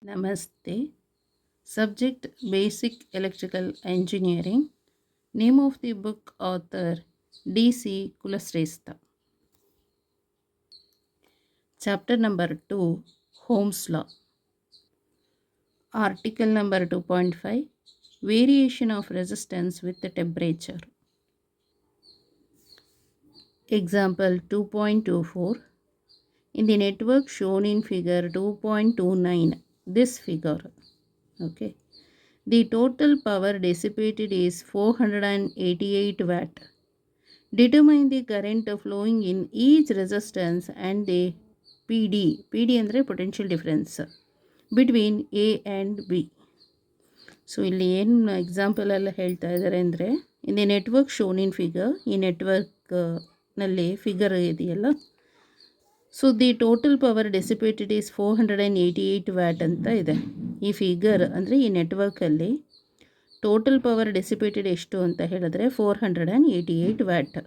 Namaste. Subject Basic Electrical Engineering. Name of the book author D.C. Kulasrestha. Chapter number 2 Ohm's Law. Article number 2.5 Variation of resistance with the temperature. Example 2.24 in the network shown in figure 2.29, this figure, okay, the total power dissipated is 488 watt. Determine the current flowing in each resistance and the PD ಅಂದರೆ potential difference between A and B. So ಇಲ್ಲಿ ಏನು example ಎಲ್ಲ ಹೇಳ್ತಾ ಇದ್ದಾರೆ ಅಂದರೆ in the network shown in figure, ಈ ನೆಟ್ವರ್ಕ್ನಲ್ಲಿ figure ಇದೆಯಲ್ಲ, so the total power dissipated is 488 watt ಅಂತ ಇದೆ. ಈ ಫಿಗರ್ ಅಂದರೆ ಈ ನೆಟ್ವರ್ಕಲ್ಲಿ ಟೋಟಲ್ ಪವರ್ ಡೆಸಿಪೇಟೆಡ್ ಎಷ್ಟು ಅಂತ ಹೇಳಿದ್ರೆ 488 watt.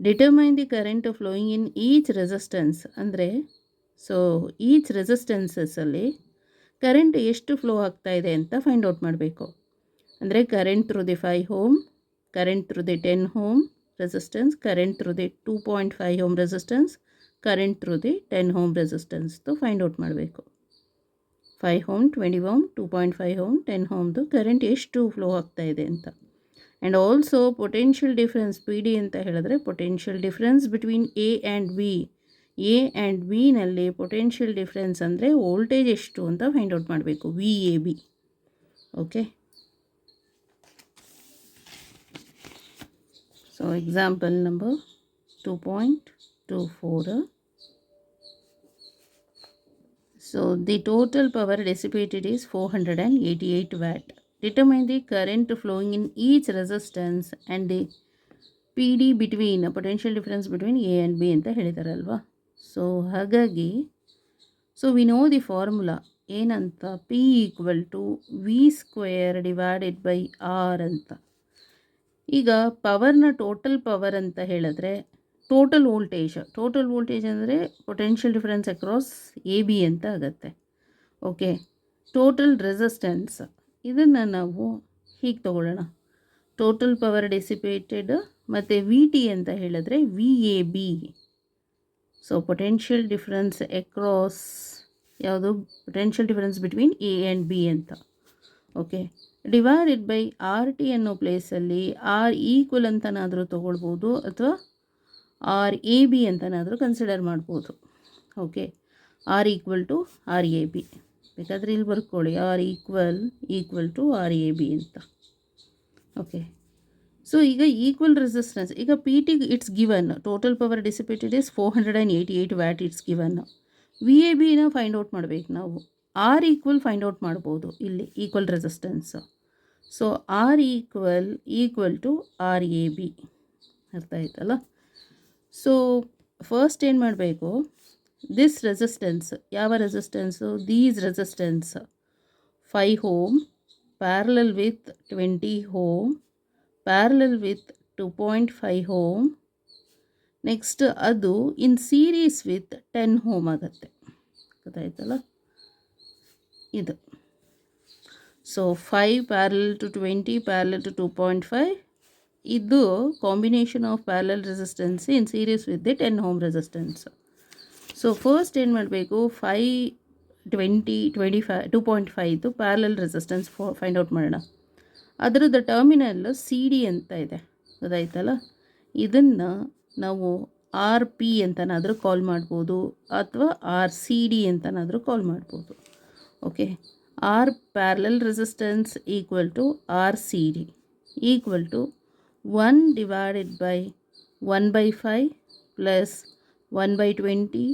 Determine the current flowing in each resistance ಅಂದರೆ ಸೊ ಈಚ್ ರೆಸಿಸ್ಟೆನ್ಸಸ್ಸಲ್ಲಿ ಕರೆಂಟ್ ಎಷ್ಟು ಫ್ಲೋ ಆಗ್ತಾ ಇದೆ ಅಂತ ಫೈಂಡ್ ಔಟ್ ಮಾಡಬೇಕು. ಅಂದರೆ current through the 5 ohm, current through the 10 ohm resistance, current through the 2.5 ohm resistance, current through the 10 ohm ರೆಸಿಸ್ಟೆನ್ಸ್ದು find out ಮಾಡಬೇಕು. 5 ಓಮ್, 20 ಓಮ್, 2.5 ಓಮ್, 10 ಓಮ್ದು ಕರೆಂಟ್ ಎಷ್ಟು ಫ್ಲೋ ಆಗ್ತಾ ಇದೆ ಅಂತ. And also potential difference P D ಅಂತ ಹೇಳಿದ್ರೆ potential difference between A and B. A and ಬಿನಲ್ಲಿ ಪೊಟೆನ್ಷಿಯಲ್ ಡಿಫ್ರೆನ್ಸ್ ಅಂದರೆ ವೋಲ್ಟೇಜ್ ಎಷ್ಟು ಅಂತ ಫೈಂಡ್ ಔಟ್ ಮಾಡಬೇಕು, V A B. Okay, so example number 2.24. So the total power dissipated is 488 watt. Determine the current flowing in each resistance and the PD between, potential difference between A and B ಅಂತ ಹೇಳಿದಾರಲ್ವಾ. So ಹಾಗಾಗಿ we know the formula ಏನಂತ, P equal to V square divided by R ಅಂತ. ಈಗ ಪವರ್ನ total power ಅಂತ ಹೇಳಿದ್ರೆ total voltage ಅಂದರೆ potential difference across A B ಅಂತ ಆಗುತ್ತೆ. ಓಕೆ, ಟೋಟಲ್ ರೆಸಿಸ್ಟೆನ್ಸ್ ಇದನ್ನು ನಾವು ಹೀಗೆ ತಗೊಳ್ಳೋಣ, ಟೋಟಲ್ ಪವರ್ ಡೆಸಿಪೇಟೆಡ್ ಮತ್ತು ವಿ ಟಿ ಅಂತ ಹೇಳಿದ್ರೆ V A B. So potential difference across ಯಾವುದು, potential difference between A and B ಅಂತ. Okay, divided by R T ಅನ್ನೋ ಪ್ಲೇಸಲ್ಲಿ ಆರ್ ಈಕ್ವಲ್ ಅಂತನಾದರೂ ತೊಗೊಳ್ಬೋದು ಅಥವಾ ಆರ್ ಎ ಬಿ ಅಂತನಾದರೂ ಕನ್ಸಿಡರ್ ಮಾಡ್ಬೋದು. Okay, R equal to R A B ಬೇಕಾದರೆ ಇಲ್ಲಿ ಬರ್ಕೊಳ್ಳಿ, R equal to R A B ಅಂತ. ಓಕೆ, ಸೊ ಈಗ ಈಕ್ವಲ್ ರೆಸಿಸ್ಟೆನ್ಸ್, ಈಗ P T it's given, total power dissipated is 488 watt it's given. V A ಬಿನ find out ಮಾಡಬೇಕು ನಾವು. R equal find out ಮಾಡ್ಬೋದು ಇಲ್ಲಿ, equal resistance. So R equal to R A B, ಅರ್ಥ ಆಯ್ತಲ್ಲ. So first ಏನು ಮಾಡಬೇಕು, ದಿಸ್ ರೆಸಿಸ್ಟೆನ್ಸ್, ಯಾವ resistance, these resistance 5 ohm parallel with 20 ohm parallel with 2.5 ohm, next ಅದು ಇನ್ ಸೀರೀಸ್ ವಿತ್ 10 ಓಮ್ ಆಗುತ್ತೆ, ಗೊತ್ತಾಯ್ತಲ್ಲ ಇದು. So 5 parallel to 20 parallel to 2.5, ಇದು combination of parallel resistance in series with the 10 ohm resistance. So first ಏನು ಮಾಡಬೇಕು, 5, 20, 25, 2.5 parallel resistance find out ಮಾಡೋಣ. ಅದರದ್ದು terminal C D ಅಂತ ಇದೆ, ಗೊತ್ತಾಯ್ತಲ್ಲ. ಇದನ್ನು ನಾವು ಆರ್ ಪಿ ಅಂತನಾದರೂ ಕಾಲ್ ಮಾಡ್ಬೋದು ಅಥವಾ ಆರ್ ಸಿ ಡಿ ಅಂತನಾದರೂ ಕಾಲ್ ಮಾಡ್ಬೋದು. Okay, R parallel resistance equal to R C D equal to 1 divided by 1/5 plus 1/20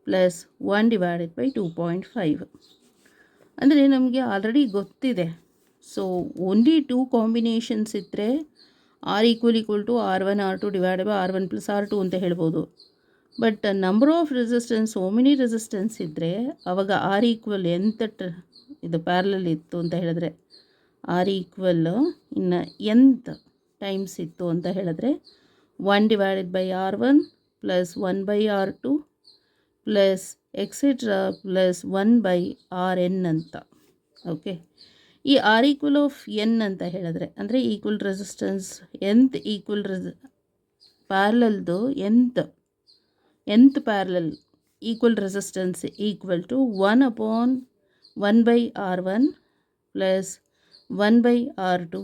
plus 1 divided by 2.5. ಅಂದರೆ ನಮಗೆ ಆಲ್ರೆಡಿ ಗೊತ್ತಿದೆ. ಸೊ ಓನ್ಲಿ 2 ಕಾಂಬಿನೇಷನ್ಸ್ ಇದ್ದರೆ R equal to R1 R2 divided by R1 plus R2 ಅಂತ ಹೇಳ್ಬೋದು. But number of resistance, so many resistance ಇದ್ದರೆ ಆವಾಗ R equal ಇದು parallel ಇತ್ತು ಅಂತ ಹೇಳಿದ್ರೆ, ಆರ್ ಈಕ್ವಲ್ ಇನ್ನು ಎಂತ ಟೈಮ್ಸ್ ಇತ್ತು ಅಂತ ಹೇಳಿದ್ರೆ 1 divided by R1 plus 1/R2 plus etcetera plus 1/Rn ಅಂತ. ಓಕೆ, ಈ ಆರ್ ಈಕ್ವಲ್ ಆಫ್ ಎನ್ ಅಂತ ಹೇಳಿದ್ರೆ ಅಂದರೆ ಈಕ್ವಲ್ ರೆಸಿಸ್ಟೆನ್ಸ್ ಎಂತ್ ಈಕ್ವಲ್ ಪ್ಯಾರಲಲ್ದು ಎಂತ್ parallel equal resistance equal to 1/1/R1 plus 1/R2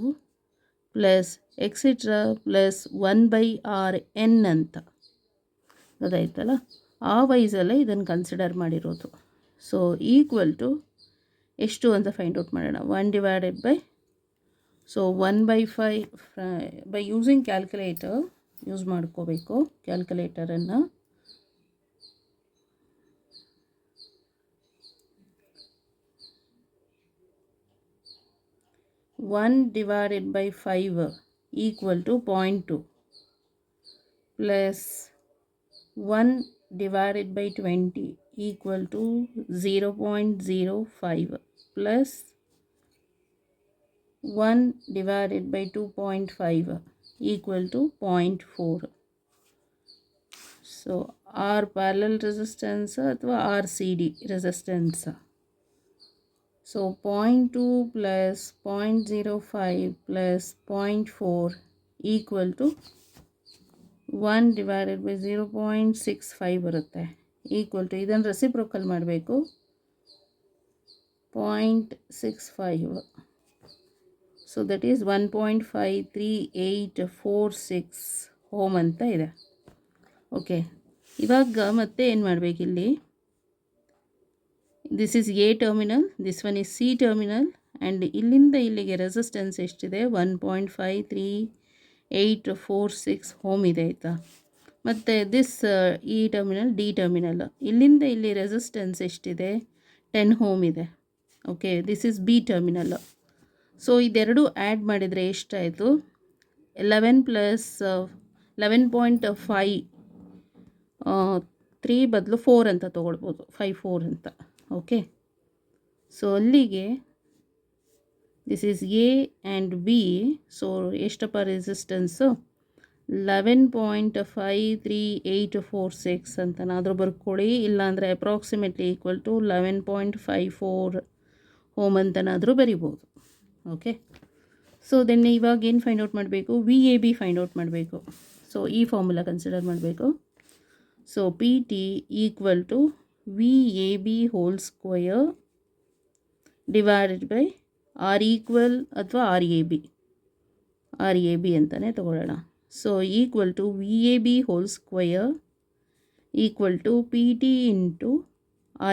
plus etcetera plus 1/Rn ಅಂತ. ಗೊತ್ತಾಯ್ತಲ್ಲ, ಆ ವೈಸಲ್ಲೇ ಇದನ್ನು ಕನ್ಸಿಡರ್ ಮಾಡಿರೋದು. ಸೊ ಈಕ್ವಲ್ ಟು ಎಷ್ಟು ಅಂತ ಫೈಂಡ್ ಔಟ್ ಮಾಡೋಣ. 1/, so 1/5 by using calculator use ಮಾಡ್ಕೋಬೇಕು ಕ್ಯಾಲ್ಕುಲೇಟರನ್ನು. 1/5 equal to 0.2 plus 1/20 equal to 0.05 plus 1/2.5 equal to 0.4. So R parallel resistance ಅಥವಾ RCD resistance. So 0.2 plus 0.05 plus 0.4 equal to 1/0.65 ಬರುತ್ತೆ. ಈಕ್ವಲ್ ಟು ಇದನ್ನು reciprocal ಮಾಡಬೇಕು 0.65. So that is 1.53846 ohm ಅಂತ ಇದೆ. Okay, ಇವಾಗ ಮತ್ತೆ ಏನು ಮಾಡಬೇಕಿಲ್ಲಿ, this is A terminal, this one is C terminal, and ಇಲ್ಲಿಂದ ಇಲ್ಲಿಗೆ ರೆಸಿಸ್ಟೆನ್ಸ್ ಎಷ್ಟಿದೆ 1.53846 ಓಮ್ ಇದೆ ಆಯಿತಾ. ಮತ್ತು ದಿಸ್ ಈ ಟರ್ಮಿನಲ್ ಡಿ ಟರ್ಮಿನಲ್, ಇಲ್ಲಿಂದ ಇಲ್ಲಿ ರೆಸಿಸ್ಟೆನ್ಸ್ ಎಷ್ಟಿದೆ 10 ಓಮ್ ಇದೆ. Okay, this is B terminal. So ಇದೆರಡು ಆ್ಯಡ್ ಮಾಡಿದರೆ ಎಷ್ಟಾಯಿತು 11 ಪ್ಲಸ್ 11.5 3 ಬದಲು 4 ಅಂತ ತೊಗೊಳ್ಬೋದು, 54 ಅಂತ. ಓಕೆ, ಸೊ ಅಲ್ಲಿಗೆ this is A and B. So ಎಷ್ಟಪ್ಪ ರೆಸಿಸ್ಟೆನ್ಸು 11.53846 ಅಂತನಾದರೂ ಬರ್ಕೊಳ್ಳಿ, ಇಲ್ಲಾಂದರೆ ಅಪ್ರಾಕ್ಸಿಮೇಟ್ಲಿ ಈಕ್ವಲ್ ಟು 11.54 ಓಮ್ ಅಂತನಾದರೂ ಬರಿಬೋದು. ಓಕೆ, ಸೊ ದೆನ್ ಇವಾಗ ಏನು ಫೈಂಡ್ ಔಟ್ ಮಾಡಬೇಕು, VAB ಫೈಂಡ್ ಔಟ್ ಮಾಡಬೇಕು. ಸೊ ಈ ಫಾರ್ಮುಲಾ ಕನ್ಸಿಡರ್ ಮಾಡಬೇಕು. So PT equal to VAB whole square divided by R equal ಅಥವಾ RAB ಅಂತಲೇ ತಗೊಳ್ಳೋಣ. So equal to VAB whole square equal to PT into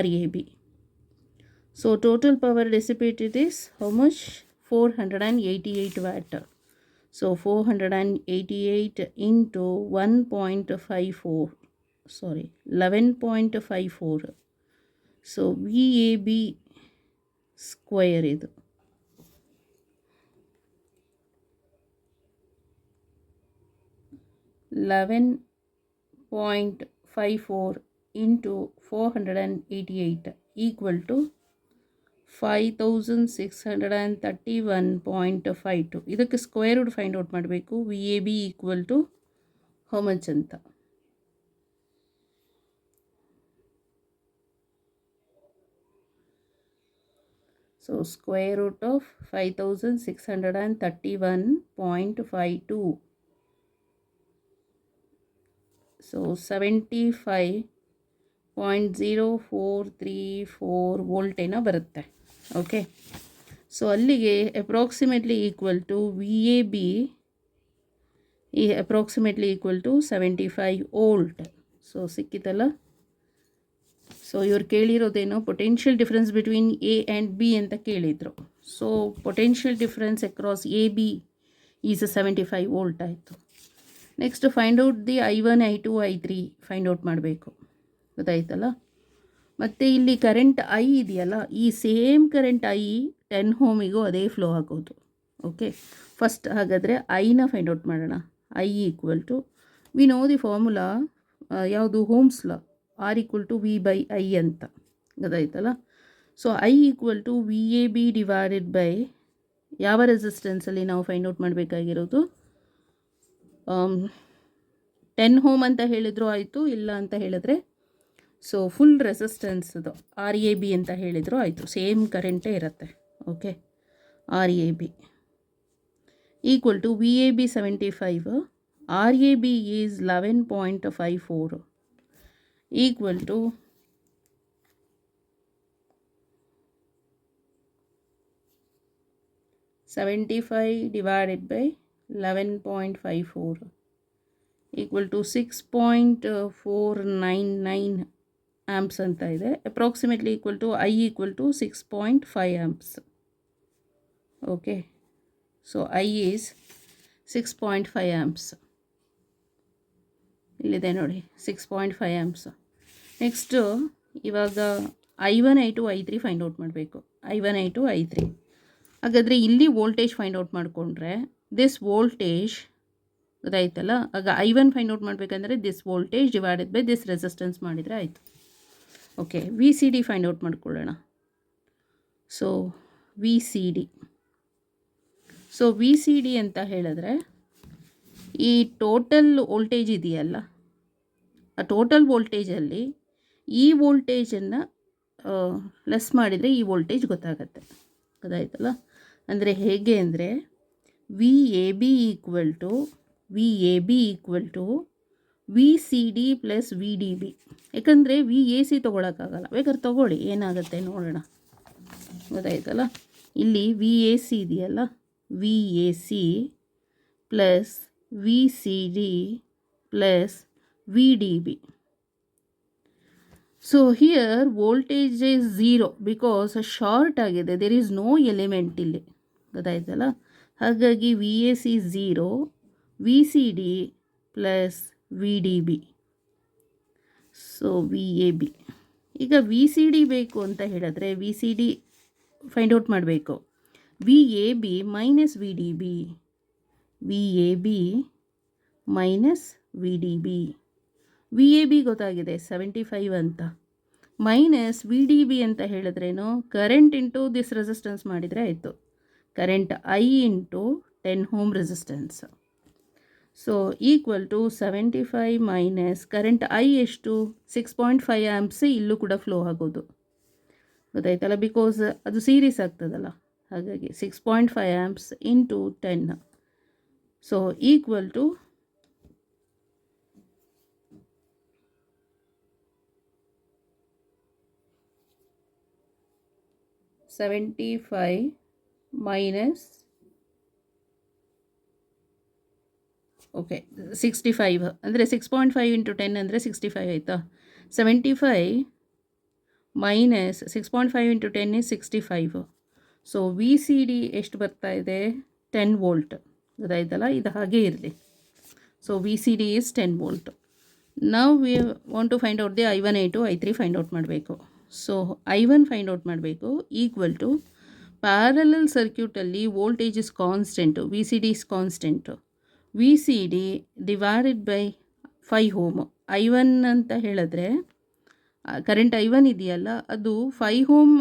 RAB. So total power dissipated is how much? 488 watt. So 488 into 11.54. So VAB square ಇದು. $11.54 into 488 equal to 5631.52. ಇದಕ್ಕೆ square root find out ಮಾಡಬೇಕು. VAB equal to how much ಅಂತ. So square root of 5631.52. So 75.0434 volt ಏನೋ ಬರುತ್ತೆ. Okay, so ಅಲ್ಲಿಗೆ approximately equal to VAB approximately equal to 75 volt. So ಸಿಕ್ಕಿತಲ್ಲ. So ಇವ್ರು ಕೇಳಿರೋದೇನೋ potential difference between A and B ಅಂತ ಕೇಳಿದರು. So potential difference across AB is 75 volt ಆಯಿತು. Next find out the I1 I2 I3 find out ಮಾಡಬೇಕು. ಗೊತ್ತಾಯ್ತಲ್ಲ. ಮತ್ತು ಇಲ್ಲಿ ಕರೆಂಟ್ I ಇದೆಯಲ್ಲ, ಈ ಸೇಮ್ ಕರೆಂಟ್ I 10 ಓಮಿಗೂ ಅದೇ ಫ್ಲೋ ಆಗೋದು. ಓಕೆ, ಫಸ್ಟ್ ಹಾಗಾದರೆ ಐನ ಫೈಂಡ್ ಔಟ್ ಮಾಡೋಣ. I equal to V know the formula ಯಾವುದು, Ohm's law, R equal to V/I ಅಂತ. ಗೊತ್ತಾಯ್ತಲ್ಲ. So I equal to VAB divided by ಯಾವ ರೆಸಿಸ್ಟೆನ್ಸಲ್ಲಿ ನಾವು ಫೈಂಡ್ ಔಟ್ ಮಾಡಬೇಕಾಗಿರೋದು, 10 ಓಮ್ ಅಂತ ಹೇಳಿದ್ರು ಆಯಿತು, ಇಲ್ಲ ಅಂತ ಹೇಳಿದ್ರೆ ಸೊ ಫುಲ್ ರೆಸಿಸ್ಟೆನ್ಸ್ದು ಆರ್ ಎ ಬಿ ಅಂತ ಹೇಳಿದ್ರು ಆಯಿತು, ಸೇಮ್ ಕರೆಂಟೇ ಇರುತ್ತೆ. Okay, R A B equal to V A B 75, R A B is 11.54 equal to 75 divided by 11.54 equal to 6.499 amps ಅಂತ ಇದೆ. Approximately equal to I equal to 6.5 amps. Okay, so I is 6.5 amps. ಇಲ್ಲಿದೆ ನೋಡಿ 6.5 amps. Next ಇವಾಗ I1 I2 I3 find out ಮಾಡಬೇಕು. I1 I2 I3. ಹಾಗಾದರೆ ಇಲ್ಲಿ voltage find out ಮಾಡಿಕೊಂಡ್ರೆ this voltage ಗೊತ್ತಾಯ್ತಲ್ಲ. ಆಗ I1 ಫೈಂಡ್ ಔಟ್ ಮಾಡಬೇಕಂದ್ರೆ this voltage divided by this resistance ಮಾಡಿದರೆ ಆಯಿತು. Okay, V C D find out ಮಾಡ್ಕೊಳ್ಳೋಣ. ಸೊ ವಿ ಸಿ ಡಿ ಅಂತ ಹೇಳಿದ್ರೆ ಈ ಟೋಟಲ್ ವೋಲ್ಟೇಜ್ ಇದೆಯಲ್ಲ, ಆ ಟೋಟಲ್ ವೋಲ್ಟೇಜಲ್ಲಿ ಈ ವೋಲ್ಟೇಜನ್ನು ಲೆಸ್ ಮಾಡಿದರೆ ಈ ವೋಲ್ಟೇಜ್ ಗೊತ್ತಾಗತ್ತೆ. ಗೊತ್ತಾಯ್ತಲ್ಲ. ಅಂದರೆ ಹೇಗೆ ಅಂದರೆ V A B equal to V C D plus V D B. ಯಾಕಂದರೆ ವಿ ಎ ಸಿ ತೊಗೊಳಕ್ಕಾಗಲ್ಲ, ಬೇಕಾದ್ರೆ ತೊಗೊಳ್ಳಿ, ಏನಾಗುತ್ತೆ ನೋಡೋಣ. ಗೊತ್ತಾಯ್ತಲ್ಲ. ಇಲ್ಲಿ ವಿ ಎ ಸಿ ಇದೆಯಲ್ಲ, V A C plus V C D plus V D B. So here voltage is 0 because short ಆಗಿದೆ, ದೇರ್ ಈಸ್ ನೋ ಎಲಿಮೆಂಟ್ ಇಲ್ಲಿ. ಗೊತ್ತಾಯ್ತಲ್ಲ. ಹಾಗಾಗಿ V A C 0, V C D plus V D B. So V A B. ಈಗ V C D ಬೇಕು ಅಂತ ಹೇಳಿದ್ರೆ V C D find out ಮಾಡಬೇಕು. V A B minus V D B, V A B minus V D B. V A B ಗೊತ್ತಾಗಿದೆ 75 ಅಂತ, minus V D B ಅಂತ ಹೇಳಿದ್ರೇನು, current into this resistance ಮಾಡಿದರೆ ಆಯಿತು. Current I into 10 ohm resistance. So equal to 75 minus current I ಎಷ್ಟು 6.5 ಆ್ಯಂಪ್ಸ್ ಇಲ್ಲೂ ಕೂಡ flow ಆಗೋದು. ಗೊತ್ತಾಯ್ತಲ್ಲ, ಬಿಕಾಸ್ ಅದು ಸೀರೀಸ್ ಆಗ್ತದಲ್ಲ, ಹಾಗಾಗಿ 6.5 amps into 10. So equal to 75 minus 65 ಅಂದರೆ 6.5 ಇಂಟು 10 ಅಂದರೆ 65 ಆಯಿತಾ. 75 minus 6.5 into 10 is 65. So V C D ಎಷ್ಟು ಬರ್ತಾ ಇದೆ 10 ವೋಲ್ಟ್. ಗೊತ್ತಾಯ್ತಲ್ಲ, ಇದು ಹಾಗೆ ಇರಲಿ. So V C D is 10 volt. ನಾವು we want to find out the I1 I2 I3 find out ಮಾಡಬೇಕು. ಸೊ I1 ಫೈಂಡ್ ಔಟ್ ಮಾಡಬೇಕು. ಈಕ್ವಲ್ ಟು ಪ್ಯಾರಲಲ್ ಸರ್ಕ್ಯೂಟಲ್ಲಿ voltage is constant, V C D is constant. V C D divided by 5 ohm. I1 ಅಂತ ಹೇಳಿದ್ರೆ current I1 ಇದೆಯಲ್ಲ, ಅದು 5 ohm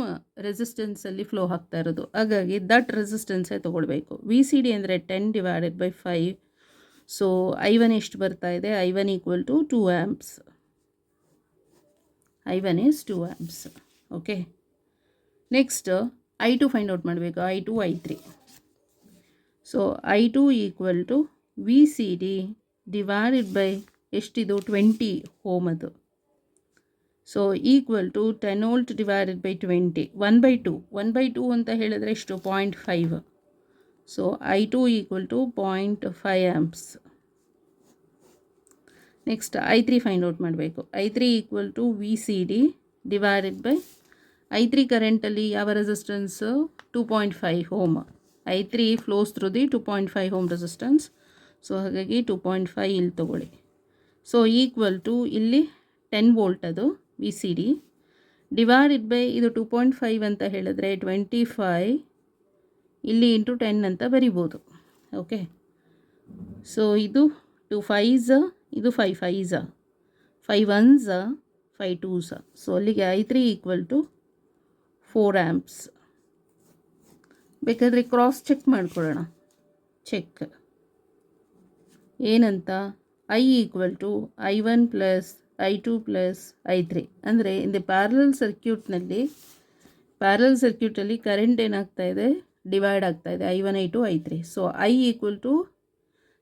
ರೆಸಿಸ್ಟೆನ್ಸಲ್ಲಿ flow ಆಗ್ತಾ ಇರೋದು. ಹಾಗಾಗಿ ದಟ್ ರೆಸಿಸ್ಟೆನ್ಸೇ ತೊಗೊಳ್ಬೇಕು. ವಿ ಸಿ ಡಿ ಅಂದರೆ 10 ಡಿವೈಡೆಡ್ ಬೈ 5. ಸೊ I1 ಎಷ್ಟು ಬರ್ತಾ ಇದೆ, I1 equal to 2 amps. I1 is 2 amps. Okay, next I2 find out ಮಾಡಬೇಕು. I2 I3. So I2 equal to V C D divided by ಎಷ್ಟಿದು 20 ohm ಅದು. So equal to 10 volt divided by 20, 1/2 ಅಂತ ಹೇಳಿದ್ರೆ ಎಷ್ಟು 0.5. So I2 equal to 0.5 amps. Next I3 find out ಮಾಡಬೇಕು. I3 equal to V C D divided by I3 ಕರೆಂಟಲ್ಲಿ ಯಾವ resistance 2.5 ohm. I3 flows through the 2.5 ohm resistance. So ಹಾಗಾಗಿ 2.5 ಇಲ್ಲಿ ತೊಗೊಳ್ಳಿ. So equal to ಇಲ್ಲಿ 10 ವೋಲ್ಟ್ ಅದು V C D divided by ಇದು 2.5 ಅಂತ ಹೇಳಿದ್ರೆ 25 ಇಲ್ಲಿ ಇಂಟು 10 ಅಂತ ಬರಿಬೋದು. ಓಕೆ, ಸೊ ಇದು 2 5s, ಇದು 5 5s, 5 1s, 5 2s. ಸೊ ಅಲ್ಲಿಗೆ I3 ಈಕ್ವಲ್ ಟು 4 ಆ್ಯಂಪ್ಸ್. ಬೇಕಾದರೆ ಕ್ರಾಸ್ ಚೆಕ್ ಮಾಡ್ಕೊಳ್ಳೋಣ. ಚೆಕ್ ಏನಂತ, I equal to I1 plus I2 plus I3 ಅಂದರೆ ಇನ್ ದಿ ಪ್ಯಾರಲಲ್ ಸರ್ಕ್ಯೂಟಲ್ಲಿ ಕರೆಂಟ್ ಏನಾಗ್ತಾ ಇದೆ, ಡಿವೈಡ್ ಆಗ್ತಾ ಇದೆ, I1 I2 I3. So I equal to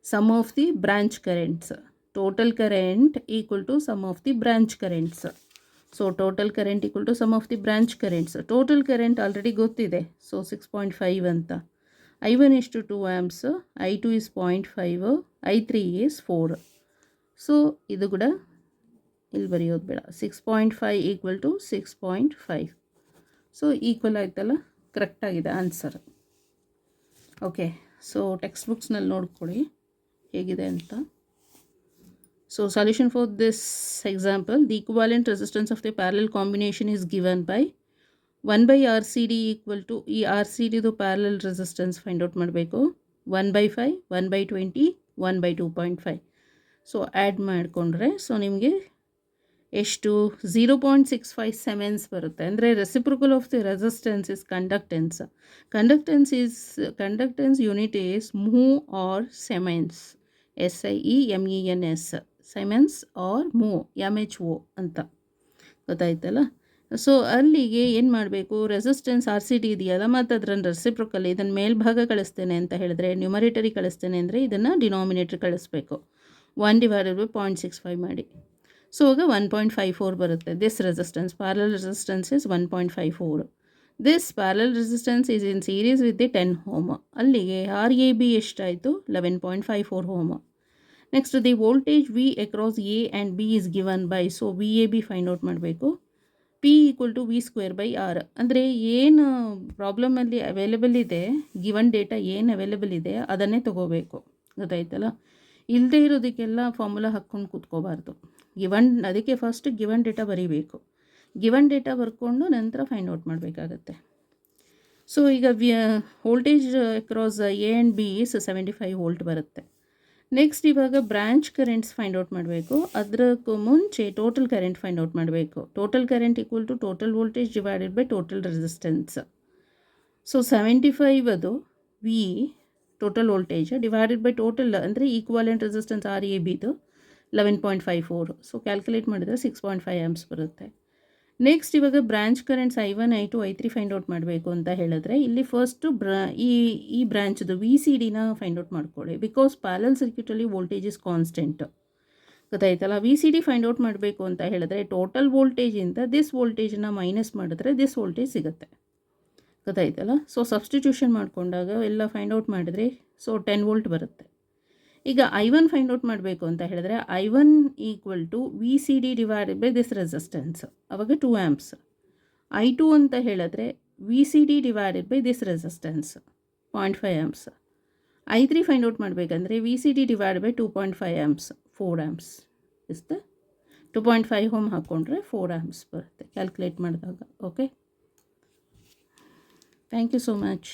sum of the branch currents. Total current equal to sum of the branch currents. So total current equal to sum of the branch currents. Total current already ಗೊತ್ತಿದೆ. So 6.5 ಅಂತ. I1 is to 2 amps, I2 is 0.5, I3 is 4. So ಇದು ಕೂಡ ಇಲ್ಲಿ ಬರೆಯೋದು ಬೇಡ. 6.5 equal to 6.5. So equal ಆಯ್ತಲ್ಲ, ಕರೆಕ್ಟಾಗಿದೆ answer. Okay, so text ಬುಕ್ಸ್ನಲ್ಲಿ ನೋಡ್ಕೊಳ್ಳಿ ಹೇಗಿದೆ ಅಂತ. So solution for this example, the equivalent resistance of the parallel combination is given by 1/RCD equal to, ಈ RCDದು ಪ್ಯಾರಲಲ್ ರೆಸಿಸ್ಟೆನ್ಸ್ ಫೈಂಡ್ ಔಟ್ ಮಾಡಬೇಕು. 1/5, 1/20, 1/2.5. ಸೊ ಆ್ಯಡ್ ಮಾಡಿಕೊಂಡ್ರೆ ಸೊ ನಿಮಗೆ ಎಷ್ಟು 0.657 ಬರುತ್ತೆ. ಅಂದರೆ reciprocal of the resistance is conductance. Conductance unit is mho or siemens, SIEMENS, siemens or mho, MHO ಅಂತ ಗೊತ್ತಾಯ್ತಲ್ಲ. ಸೊ ಅಲ್ಲಿಗೆ ಏನು ಮಾಡಬೇಕು, ರೆಸಿಸ್ಟೆನ್ಸ್ RCD ಇದೆಯಲ್ಲ, ಮತ್ತು ಅದರ ರೆಸಿಪ್ರೋಕಲ್ ಇದನ್ನು ಮೇಲ್ಭಾಗ ಕಳಿಸ್ತೇನೆ ಅಂತ ಹೇಳಿದ್ರೆ, ನ್ಯೂಮರೇಟರಿ ಕಳಿಸ್ತೇನೆ ಅಂದರೆ ಇದನ್ನು ಡಿನಾಮಿನೇಟರ್ ಕಳಿಸ್ಬೇಕು. 1/0.65 ಮಾಡಿ. ಸೊ ಆಗ 1.54 ಬರುತ್ತೆ. This resistance, parallel resistance is 1.54. This parallel resistance is in series with the 10 ohm. ಅಲ್ಲಿಗೆ RAB ಎಷ್ಟಾಯಿತು, 11.54 ohm. Next the voltage V across A and B is given by, so VAB find out ಮಾಡಬೇಕು. P equal to V²/R. ಅಂದರೆ ಏನು ಪ್ರಾಬ್ಲಮಲ್ಲಿ available ಇದೆ, given data ಏನು available ಇದೆ ಅದನ್ನೇ ತೊಗೋಬೇಕು, ಗೊತ್ತಾಯ್ತಲ್ಲ. ಇಲ್ಲದೆ ಇರೋದಕ್ಕೆಲ್ಲ ಫಾರ್ಮುಲಾ ಹಾಕ್ಕೊಂಡು ಕೂತ್ಕೋಬಾರ್ದು. ಅದಕ್ಕೆ ಫಸ್ಟ್ ಗಿವನ್ ಡೇಟಾ ಬರೀಬೇಕು. ಗಿವನ್ ಡೇಟಾ ಬರ್ಕೊಂಡು ನಂತರ ಫೈಂಡ್ ಔಟ್ ಮಾಡಬೇಕಾಗತ್ತೆ. ಸೊ ಈಗ voltage across A and B 75 volt ಬರುತ್ತೆ. ನೆಕ್ಸ್ಟ್ ಇವಾಗ ಬ್ರ್ಯಾಂಚ್ ಕರೆಂಟ್ಸ್ ಫೈಂಡ್ ಔಟ್ ಮಾಡಬೇಕು. ಅದಕ್ಕೂ ಮುಂಚೆ ಟೋಟಲ್ ಕರೆಂಟ್ ಫೈಂಡ್ ಔಟ್ ಮಾಡಬೇಕು. Total current equal to total voltage divided by total resistance. So 75 ಅದು V total voltage divided by total ಅಂದರೆ equivalent resistance RABದು 11.54. So calculate ಮಾಡಿದರೆ 6.5 ಆ್ಯಂಪ್ಸ್ ಬರುತ್ತೆ. ನೆಕ್ಸ್ಟ್ ಇವಾಗ branch currents I1 I2 I3 find out ಮಾಡಬೇಕು ಅಂತ ಹೇಳಿದ್ರೆ, ಇಲ್ಲಿ ಫಸ್ಟು ಈ ಬ್ರಾಂಚ್ದು VCDನ ಫೈಂಡ್ ಔಟ್ ಮಾಡ್ಕೊಳ್ಳಿ. ಬಿಕಾಸ್ ಪ್ಯಾರಲಲ್ ಸರ್ಕ್ಯೂಟಲ್ಲಿ ವೋಲ್ಟೇಜ್ ಇಸ್ ಕಾನ್ಸ್ಟೆಂಟ್, ಗೊತ್ತಾಯ್ತಲ್ಲ. VCD ಫೈಂಡ್ ಔಟ್ ಮಾಡಬೇಕು ಅಂತ ಹೇಳಿದ್ರೆ ಟೋಟಲ್ ವೋಲ್ಟೇಜಿಂದ ದಿಸ್ ವೋಲ್ಟೇಜನ್ನ ಮೈನಸ್ ಮಾಡಿದ್ರೆ ದಿಸ್ ವೋಲ್ಟೇಜ್ ಸಿಗುತ್ತೆ, ಗೊತ್ತಾಯ್ತಲ್ಲ. ಸೊ ಸಬ್ಸ್ಟಿಟ್ಯೂಷನ್ ಮಾಡಿಕೊಂಡಾಗ ಎಲ್ಲ ಫೈಂಡ್ ಔಟ್ ಮಾಡಿದ್ರೆ ಸೊ 10 ವೋಲ್ಟ್ ಬರುತ್ತೆ. ಈಗ I1 ಫೈಂಡ್ ಔಟ್ ಮಾಡಬೇಕು ಅಂತ ಹೇಳಿದ್ರೆ I1 equal to VCD divided by this resistance, ಅವಾಗ 2 ಆ್ಯಂಪ್ಸ್. I2 ಅಂತ ಹೇಳಿದ್ರೆ VCD divided by this resistance 0.5 ಆ್ಯಂಪ್ಸ್. I3 find out ಮಾಡಬೇಕಂದ್ರೆ VCD divide by 2.5 amps, 4 amps ಇಷ್ಟೇ. 2.5 ಓಮ್ ಹಾಕ್ಕೊಂಡ್ರೆ 4 ಆ್ಯಂಪ್ಸ್ ಬರುತ್ತೆ ಕ್ಯಾಲ್ಕುಲೇಟ್ ಮಾಡಿದಾಗ. Okay, thank you so much.